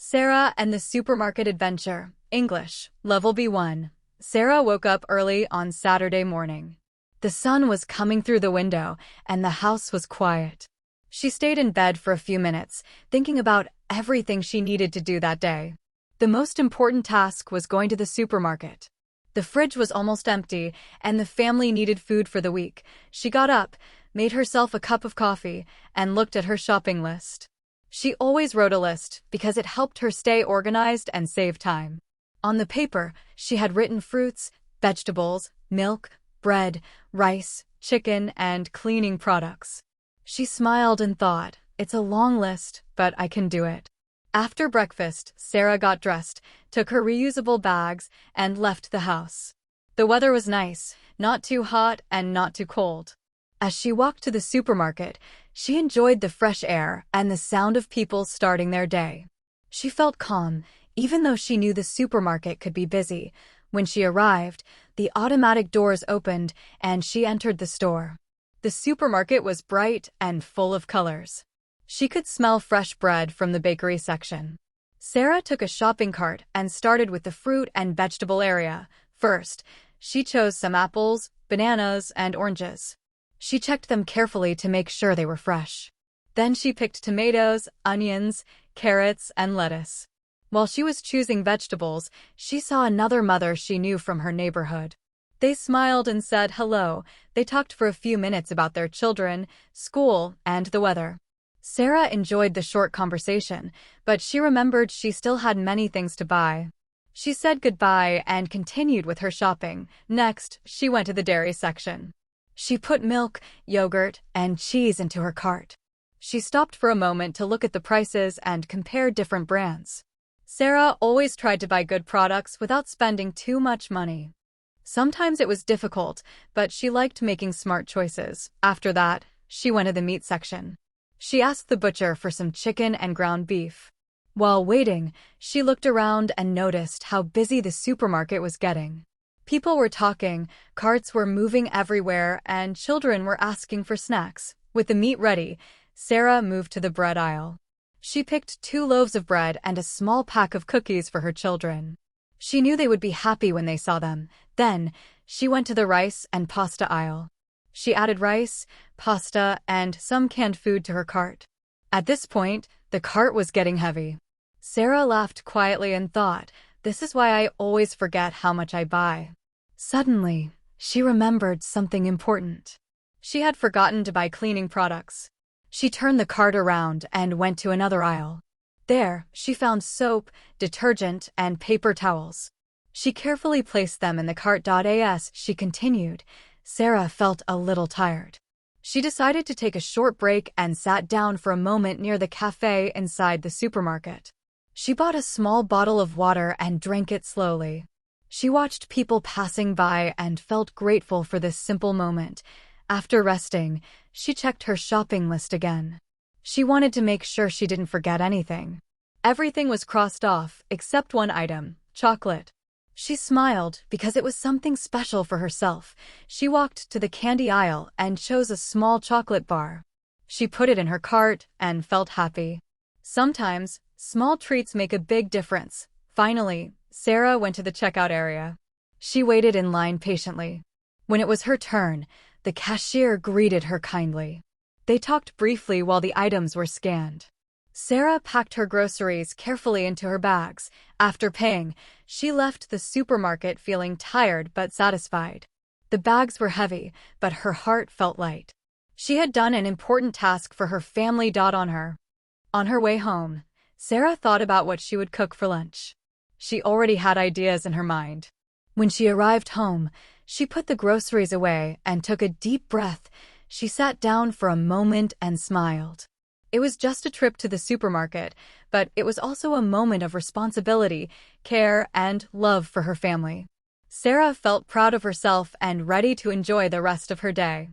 Sara and the Supermarket Adventure, English, Level B1. Sara woke up early on Saturday morning. The sun was coming through the window, and the house was quiet. She stayed in bed for a few minutes, thinking about everything she needed to do that day. The most important task was going to the supermarket. The fridge was almost empty, and the family needed food for the week. She got up, made herself a cup of coffee, and looked at her shopping list. She always wrote a list because it helped her stay organized and save time. On the paper, she had written fruits, vegetables, milk, bread, rice, chicken, and cleaning products. She smiled and thought, it's a long list, but I can do it. After breakfast, Sara got dressed, took her reusable bags, and left the house. The weather was nice, not too hot and not too cold. As she walked to the supermarket, she enjoyed the fresh air and the sound of people starting their day. She felt calm, even though she knew the supermarket could be busy. When she arrived, the automatic doors opened and she entered the store. The supermarket was bright and full of colors. She could smell fresh bread from the bakery section. Sara took a shopping cart and started with the fruit and vegetable area. First, she chose some apples, bananas, and oranges. She checked them carefully to make sure they were fresh. Then she picked tomatoes, onions, carrots, and lettuce. While she was choosing vegetables, she saw another mother she knew from her neighborhood. They smiled and said hello. They talked for a few minutes about their children, school, and the weather. Sara enjoyed the short conversation, but she remembered she still had many things to buy. She said goodbye and continued with her shopping. Next, she went to the dairy section. She put milk, yogurt, and cheese into her cart. She stopped for a moment to look at the prices and compare different brands. Sara always tried to buy good products without spending too much money. Sometimes it was difficult, but she liked making smart choices. After that, she went to the meat section. She asked the butcher for some chicken and ground beef. While waiting, she looked around and noticed how busy the supermarket was getting. People were talking, carts were moving everywhere, and children were asking for snacks. With the meat ready, Sara moved to the bread aisle. She picked 2 loaves of bread and a small pack of cookies for her children. She knew they would be happy when they saw them. Then, she went to the rice and pasta aisle. She added rice, pasta, and some canned food to her cart. At this point, the cart was getting heavy. Sara laughed quietly and thought, this is why I always forget how much I buy. Suddenly, she remembered something important. She had forgotten to buy cleaning products. She turned the cart around and went to another aisle. There, she found soap, detergent, and paper towels. She carefully placed them in the cart. As she continued, Sara felt a little tired. She decided to take a short break and sat down for a moment near the cafe inside the supermarket. She bought a small bottle of water and drank it slowly. She watched people passing by and felt grateful for this simple moment. After resting, she checked her shopping list again. She wanted to make sure she didn't forget anything. Everything was crossed off except one item, chocolate. She smiled because it was something special for herself. She walked to the candy aisle and chose a small chocolate bar. She put it in her cart and felt happy. Sometimes, small treats make a big difference. Finally, Sara went to the checkout area. She waited in line patiently. When it was her turn, the cashier greeted her kindly. They talked briefly while the items were scanned. Sara packed her groceries carefully into her bags. After paying, she left the supermarket feeling tired but satisfied. The bags were heavy, but her heart felt light. She had done an important task for her family. On her way home, Sara thought about what she would cook for lunch. She already had ideas in her mind. When she arrived home, she put the groceries away and took a deep breath. She sat down for a moment and smiled. It was just a trip to the supermarket, but it was also a moment of responsibility, care, and love for her family. Sara felt proud of herself and ready to enjoy the rest of her day.